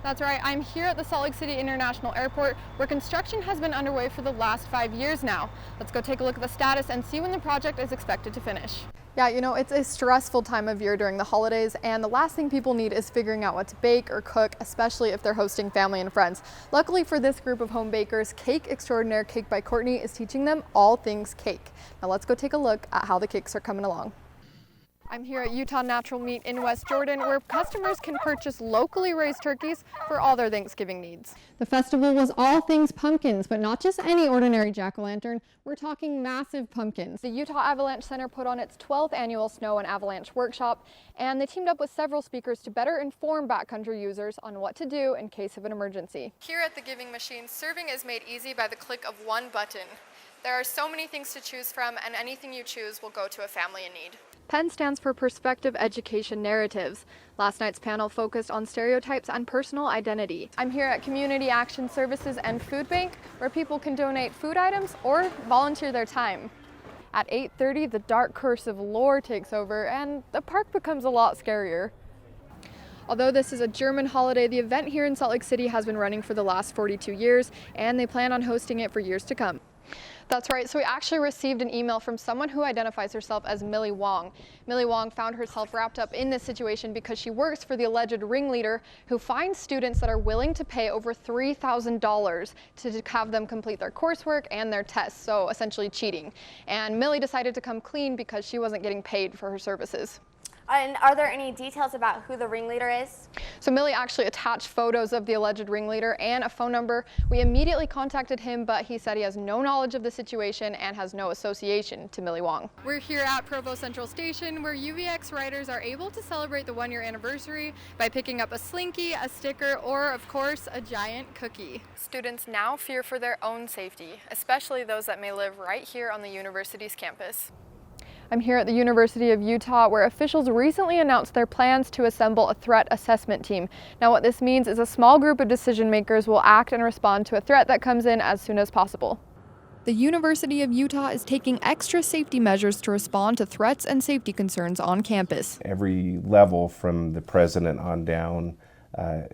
That's right, I'm here at the Salt Lake City International Airport where construction has been underway for the last 5 years now. Let's go take a look at the status and see when the project is expected to finish. Yeah, it's a stressful time of year during the holidays, and the last thing people need is figuring out what to bake or cook, especially if they're hosting family and friends. Luckily for this group of home bakers, Cake Extraordinaire Cake by Courtney is teaching them all things cake. Now let's go take a look at how the cakes are coming along. I'm here at Utah Natural Meat in West Jordan, where customers can purchase locally raised turkeys for all their Thanksgiving needs. The festival was all things pumpkins, but not just any ordinary jack-o'-lantern. We're talking massive pumpkins. The Utah Avalanche Center put on its 12th annual Snow and Avalanche Workshop, and they teamed up with several speakers to better inform backcountry users on what to do in case of an emergency. Here at the Giving Machine, serving is made easy by the click of one button. There are so many things to choose from, and anything you choose will go to a family in need. PEN stands for Perspective Education Narratives. Last night's panel focused on stereotypes and personal identity. I'm here at Community Action Services and Food Bank, where people can donate food items or volunteer their time. At 8:30, the dark curse of lore takes over, and the park becomes a lot scarier. Although this is a German holiday, the event here in Salt Lake City has been running for the last 42 years, and they plan on hosting it for years to come. That's right, so we actually received an email from someone who identifies herself as Millie Wong. Millie Wong found herself wrapped up in this situation because she works for the alleged ringleader who finds students that are willing to pay over $3,000 to have them complete their coursework and their tests, so essentially cheating. And Millie decided to come clean because she wasn't getting paid for her services. And are there any details about who the ringleader is? So Millie actually attached photos of the alleged ringleader and a phone number. We immediately contacted him, but he said he has no knowledge of the situation and has no association to Millie Wong. We're here at Provo Central Station, where UVX riders are able to celebrate the 1-year anniversary by picking up a Slinky, a sticker, or of course, a giant cookie. Students now fear for their own safety, especially those that may live right here on the university's campus. I'm here at the University of Utah, where officials recently announced their plans to assemble a threat assessment team. Now what this means is a small group of decision makers will act and respond to a threat that comes in as soon as possible. The University of Utah is taking extra safety measures to respond to threats and safety concerns on campus. Every level from the president on down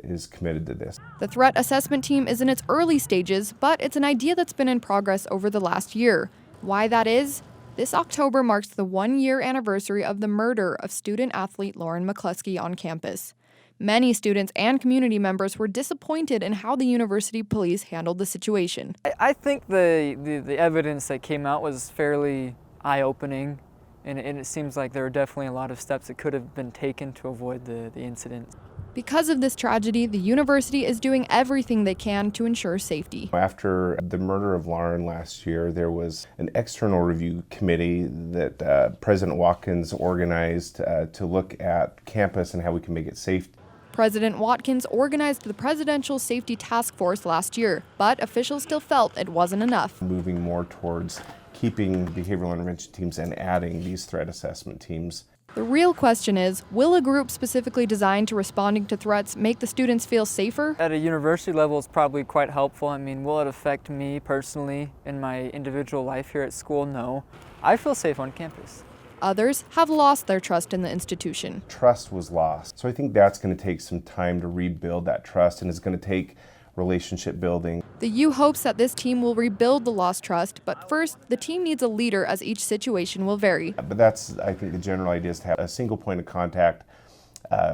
is committed to this. The threat assessment team is in its early stages, but it's an idea that's been in progress over the last year. Why that is? This October marks the 1-year anniversary of the murder of student-athlete Lauren McCluskey on campus. Many students and community members were disappointed in how the university police handled the situation. I think the evidence that came out was fairly eye-opening, and it seems like there were definitely a lot of steps that could have been taken to avoid the incident. Because of this tragedy, the university is doing everything they can to ensure safety. After the murder of Lauren last year, there was an external review committee that President Watkins organized to look at campus and how we can make it safe. President Watkins organized the Presidential Safety Task Force last year, but officials still felt it wasn't enough. Moving more towards keeping behavioral intervention teams and adding these threat assessment teams. The real question is, will a group specifically designed to responding to threats make the students feel safer? At a university level, it's probably quite helpful. I mean, will it affect me personally in my individual life here at school? No. I feel safe on campus. Others have lost their trust in the institution. Trust was lost. So I think that's going to take some time to rebuild that trust, and it's going to take relationship building. The U hopes that this team will rebuild the lost trust, but first, the team needs a leader as each situation will vary. But that's, I think, the general idea is to have a single point of contact,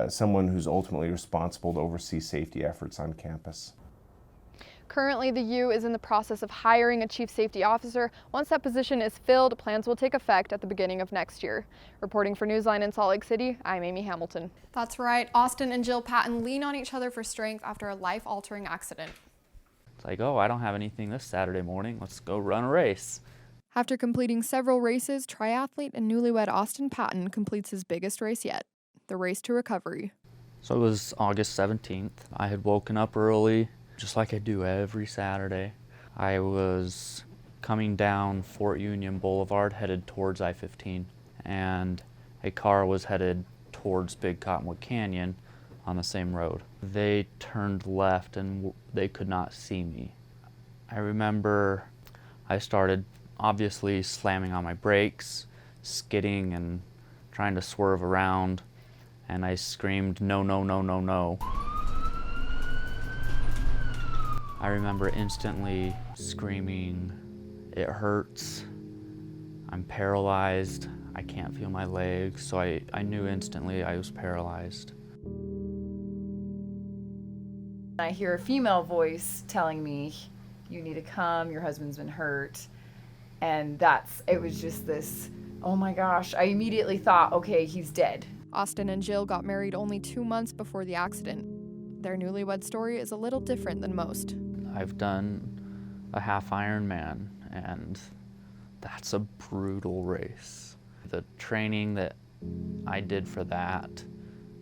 someone who's ultimately responsible to oversee safety efforts on campus. Currently, the U is in the process of hiring a chief safety officer. Once that position is filled, plans will take effect at the beginning of next year. Reporting for Newsline in Salt Lake City, I'm Amy Hamilton. That's right, Austin and Jill Patton lean on each other for strength after a life-altering accident. It's like, oh, I don't have anything this Saturday morning. Let's go run a race. After completing several races, triathlete and newlywed Austin Patton completes his biggest race yet, the Race to Recovery. So it was August 17th. I had woken up early, just like I do every Saturday. I was coming down Fort Union Boulevard, headed towards I-15, and a car was headed towards Big Cottonwood Canyon on the same road. They turned left and they could not see me. I remember I started obviously slamming on my brakes, skidding and trying to swerve around, and I screamed, "No, no, no, no, no." I remember instantly screaming, "It hurts, I'm paralyzed, I can't feel my legs," so I knew instantly I was paralyzed. I hear a female voice telling me, "You need to come, your husband's been hurt." And it was just this, oh my gosh, I immediately thought, okay, he's dead. Austin and Jill got married only 2 months before the accident. Their newlywed story is a little different than most. I've done a half Ironman, and that's a brutal race. The training that I did for that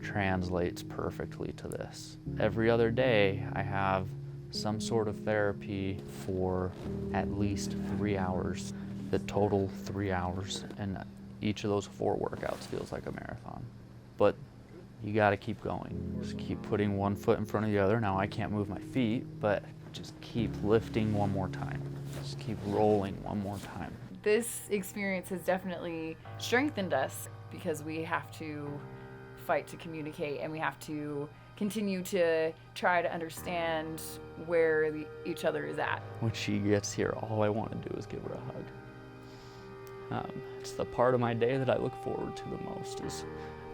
translates perfectly to this. Every other day, I have some sort of therapy for at least 3 hours. The total 3 hours, and each of those 4 workouts feels like a marathon. But you gotta keep going. Just keep putting one foot in front of the other. Now I can't move my feet, but just keep lifting one more time. Just keep rolling one more time. This experience has definitely strengthened us because we have to fight to communicate, and we have to continue to try to understand where each other is at. When she gets here, all I want to do is give her a hug. It's the part of my day that I look forward to the most, is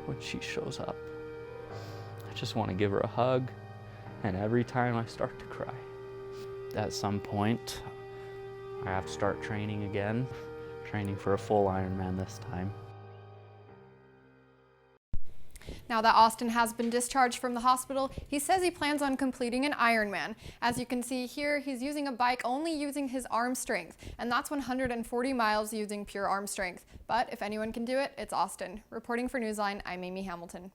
when she shows up. I just want to give her a hug, and every time I start to cry. At some point, I have to start training again, training for a full Ironman this time. Now that Austin has been discharged from the hospital, he says he plans on completing an Ironman. As you can see here, he's using a bike only using his arm strength, and that's 140 miles using pure arm strength. But if anyone can do it, it's Austin. Reporting for Newsline, I'm Amy Hamilton.